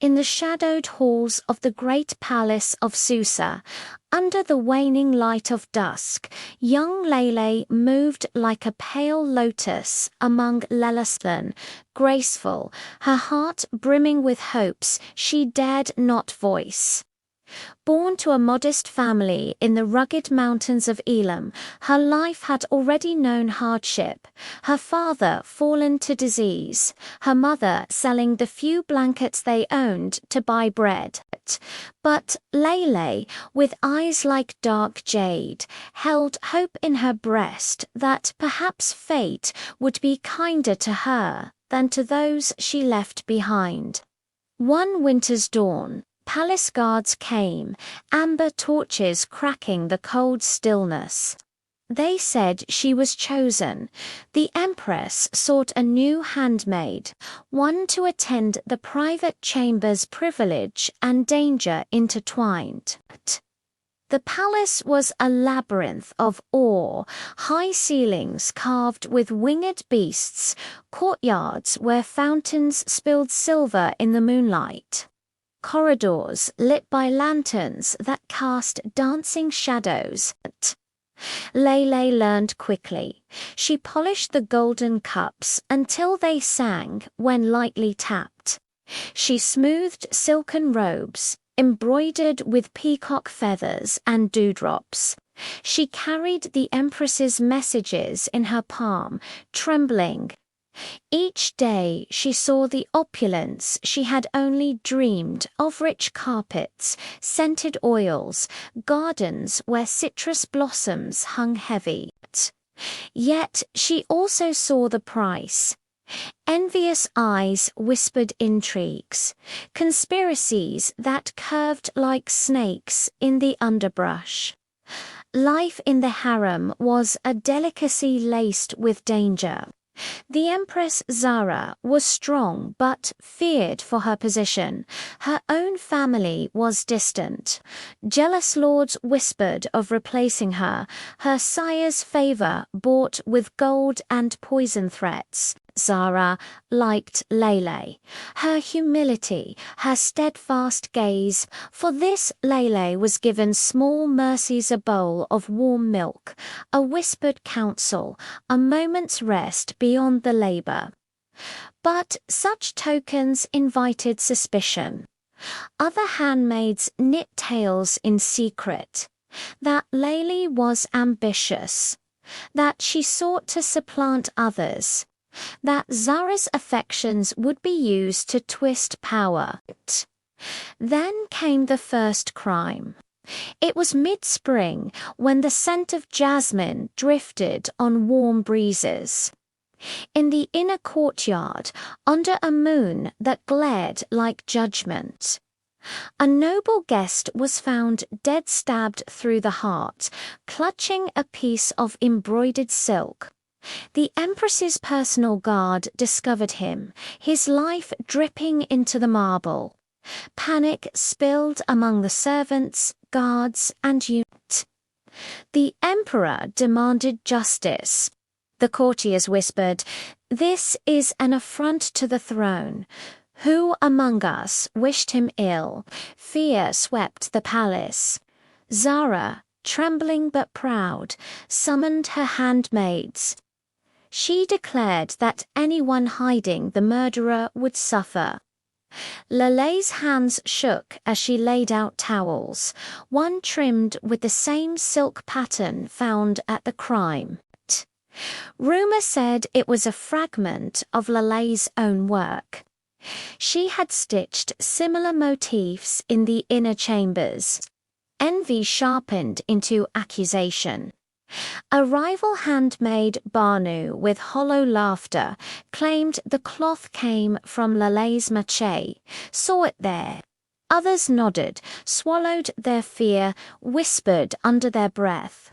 In the shadowed halls of the great palace of Susa, under the waning light of dusk, young Lele moved like a pale lotus among Lelasthon, graceful, her heart brimming with hopes she dared not voice. Born to a modest family in the rugged mountains of Elam, her life had already known hardship, her father fallen to disease, her mother selling the few blankets they owned to buy bread. But Lele, with eyes like dark jade, held hope in her breast that perhaps fate would be kinder to her than to those she left behind. One winter's dawn, palace guards came, amber torches cracking the cold stillness. They said she was chosen. The Empress sought a new handmaid, one to attend the private chamber's privilege and danger intertwined. The palace was a labyrinth of awe, high ceilings carved with winged beasts, courtyards where fountains spilled silver in the moonlight. Corridors lit by lanterns that cast dancing shadows. Lele learned quickly. She polished the golden cups until they sang when lightly tapped. She smoothed silken robes, embroidered with peacock feathers and dewdrops. She carried the Empress's messages in her palm, trembling. Each day she saw the opulence she had only dreamed of: rich carpets, scented oils, gardens where citrus blossoms hung heavy. Yet she also saw the price. Envious eyes whispered intrigues, conspiracies that curved like snakes in the underbrush. Life in the harem was a delicacy laced with danger. The Empress Zara was strong but feared for her position. Her own family was distant. Jealous lords whispered of replacing her, her sire's favor bought with gold and poison threats. Zara liked Lele, her humility, her steadfast gaze. For this Lele was given small mercies, a bowl of warm milk, a whispered counsel, a moment's rest beyond the labor. But such tokens invited suspicion. Other handmaids knit tales in secret, that Lele was ambitious, that she sought to supplant others, that Zara's affections would be used to twist power. Then came the first crime. It was mid-spring when the scent of jasmine drifted on warm breezes. In the inner courtyard, under a moon that glared like judgment, a noble guest was found dead, stabbed through the heart, clutching a piece of embroidered silk. The Empress's personal guard discovered him, his life dripping into the marble. Panic spilled among the servants, guards, and units. The Emperor demanded justice. The courtiers whispered, "This is an affront to the throne. Who among us wished him ill?" Fear swept the palace. Zara, trembling but proud, summoned her handmaids. She declared that anyone hiding the murderer would suffer. Lele's hands shook as she laid out towels, one trimmed with the same silk pattern found at the crime. Rumor said it was a fragment of Lele's own work. She had stitched similar motifs in the inner chambers. Envy sharpened into accusation. A rival handmaid, Banu, with hollow laughter, claimed the cloth came from Lele's mache, saw it there. Others nodded, swallowed their fear, whispered under their breath.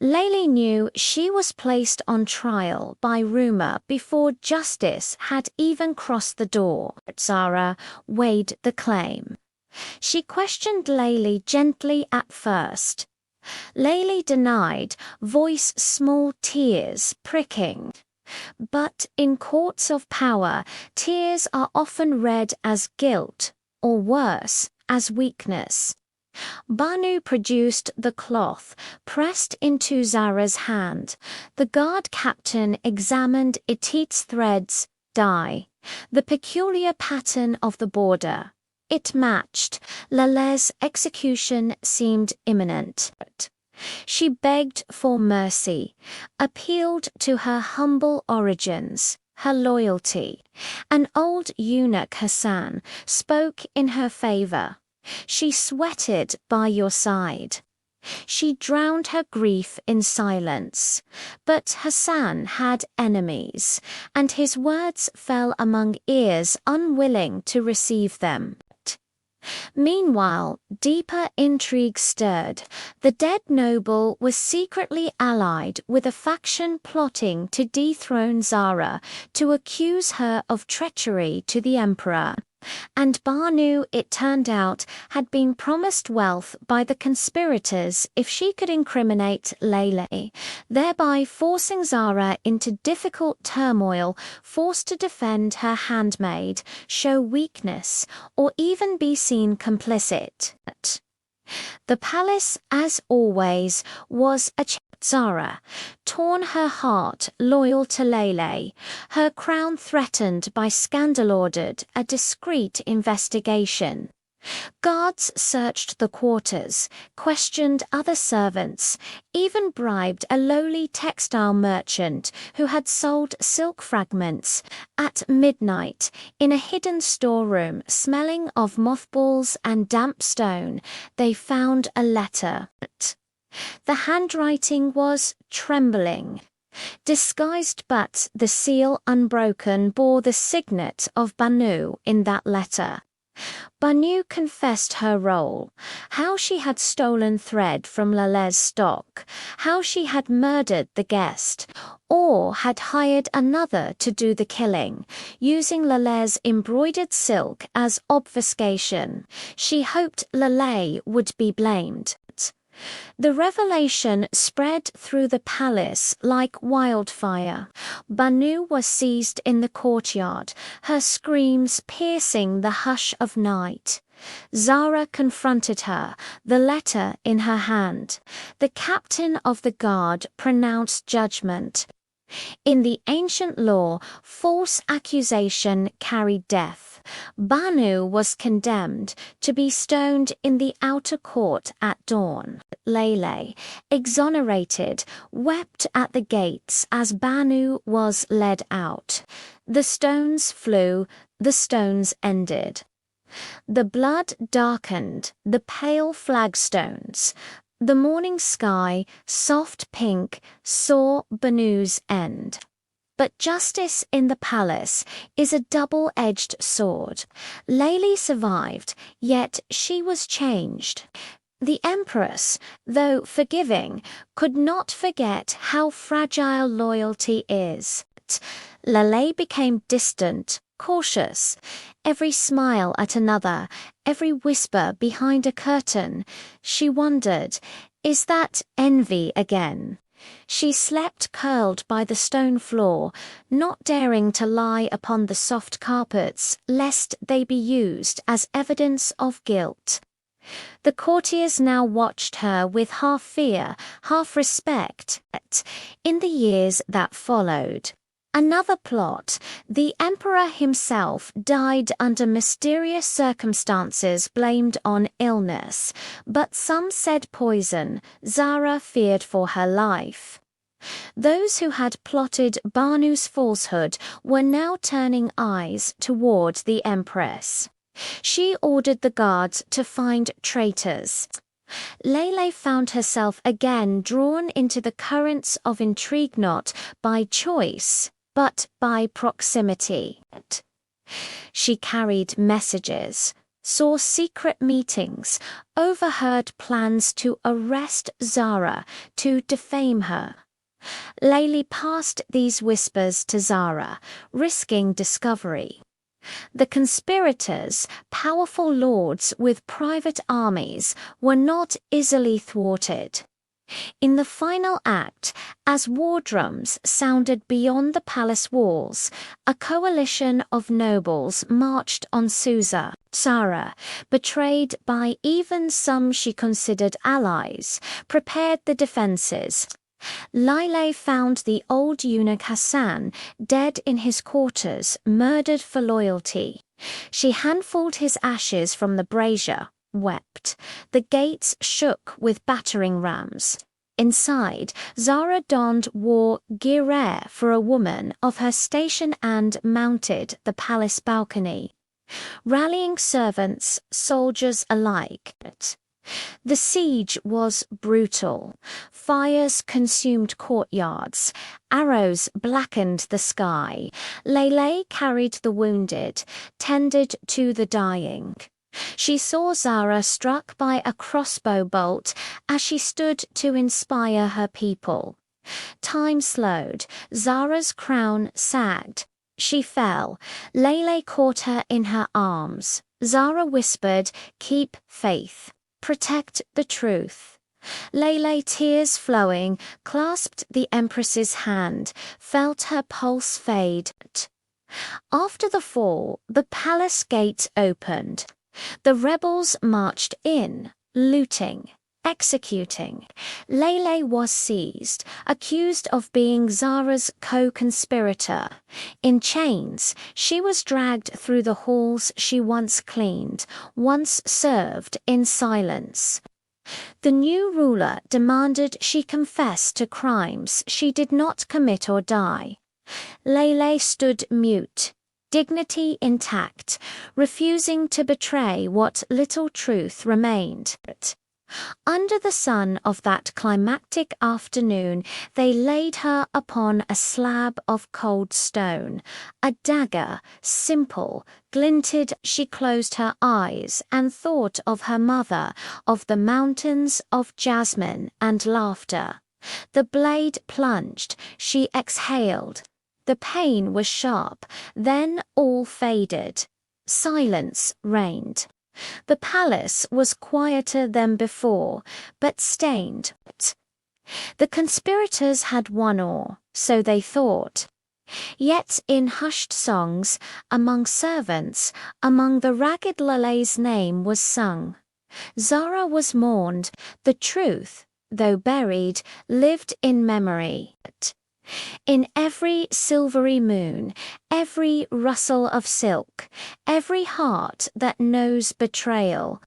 Lele knew she was placed on trial by rumor before justice had even crossed the door. Zara weighed the claim. She questioned Lele gently at first. Lele denied, voice small tears pricking. But in courts of power, tears are often read as guilt, or worse, as weakness. Banu produced the cloth, pressed into Zara's hand. The guard captain examined its threads, dye, the peculiar pattern of the border. It matched. Lale's execution seemed imminent. She begged for mercy, appealed to her humble origins, her loyalty. An old eunuch, Hassan, spoke in her favor. She sweated by your side. She drowned her grief in silence. But Hassan had enemies, and his words fell among ears unwilling to receive them. Meanwhile, deeper intrigue stirred. The dead noble was secretly allied with a faction plotting to dethrone Zara, to accuse her of treachery to the emperor. And Banu, it turned out, had been promised wealth by the conspirators if she could incriminate Laylay, thereby forcing Zara into difficult turmoil, forced to defend her handmaid, show weakness, or even be seen complicit. The palace, as always, was a Zara, torn her heart loyal to Laylay, her crown threatened by scandal, ordered a discreet investigation. Guards searched the quarters, questioned other servants, even bribed a lowly textile merchant who had sold silk fragments. At midnight, in a hidden storeroom smelling of mothballs and damp stone, they found a letter. The handwriting was trembling, disguised, but the seal unbroken bore the signet of Banu in that letter. Banu confessed her role, how she had stolen thread from Lale's stock, how she had murdered the guest, or had hired another to do the killing, using Lale's embroidered silk as obfuscation. She hoped Lale would be blamed. The revelation spread through the palace like wildfire. Banu was seized in the courtyard, her screams piercing the hush of night. Zara confronted her, the letter in her hand. The captain of the guard pronounced judgment. In the ancient law, false accusation carried death. Banu was condemned to be stoned in the outer court at dawn. Laylay, exonerated, wept at the gates as Banu was led out. The stones flew, the stones ended. The blood darkened the pale flagstones. The morning sky, soft pink, saw Banu's end. But justice in the palace is a double-edged sword. Laylay survived, yet she was changed. The Empress, though forgiving, could not forget how fragile loyalty is. Laylay became distant, cautious. Every smile at another, every whisper behind a curtain. She wondered, is that envy again? She slept curled by the stone floor, not daring to lie upon the soft carpets, lest they be used as evidence of guilt. The courtiers now watched her with half fear, half respect. In the years that followed, another plot. The emperor himself died under mysterious circumstances blamed on illness, but some said poison. Zara feared for her life. Those who had plotted Banu's falsehood were now turning eyes toward the Empress. She ordered the guards to find traitors. Laylay found herself again drawn into the currents of intrigue, not by choice, but by proximity. She carried messages, saw secret meetings, overheard plans to arrest Zara, to defame her. Laylay passed these whispers to Zara, risking discovery. The conspirators, powerful lords with private armies, were not easily thwarted. In the final act, as war drums sounded beyond the palace walls, a coalition of nobles marched on Susa. Zara, betrayed by even some she considered allies, prepared the defenses. Laila found the old eunuch Hassan dead in his quarters, murdered for loyalty. She handfuled his ashes from the brazier, wept. The gates shook with battering rams. Inside, Zara donned war gear for a woman of her station and mounted the palace balcony, rallying servants, soldiers alike. The siege was brutal. Fires consumed courtyards. Arrows blackened the sky. Laila carried the wounded, tended to the dying. She saw Zara struck by a crossbow bolt as she stood to inspire her people. Time slowed. Zara's crown sagged. She fell. Laila caught her in her arms. Zara whispered, "Keep faith. Protect the truth." Laila, tears flowing, clasped the Empress's hand, felt her pulse fade. After the fall, the palace gates opened. The rebels marched in, looting, executing. Laila was seized, accused of being Zara's co-conspirator. In chains, she was dragged through the halls she once cleaned, once served in silence. The new ruler demanded she confess to crimes she did not commit or die. Laila stood mute, dignity intact, refusing to betray what little truth remained. Under the sun of that climactic afternoon, they laid her upon a slab of cold stone. A dagger, simple, glinted. She closed her eyes and thought of her mother, of the mountains of jasmine and laughter. The blade plunged. She exhaled. The pain was sharp, then all faded. Silence reigned. The palace was quieter than before, but stained. The conspirators had won all, so they thought. Yet in hushed songs, among servants, among the ragged Laila's name was sung. Zara was mourned. The truth, though buried, lived in memory. In every silvery moon, every rustle of silk, every heart that knows betrayal,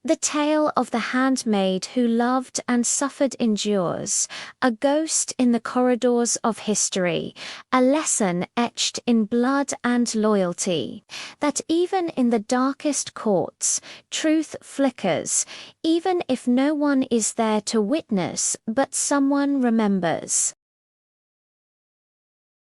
the tale of the handmaid who loved and suffered endures, a ghost in the corridors of history, a lesson etched in blood and loyalty, that even in the darkest courts, truth flickers, even if no one is there to witness, but someone remembers.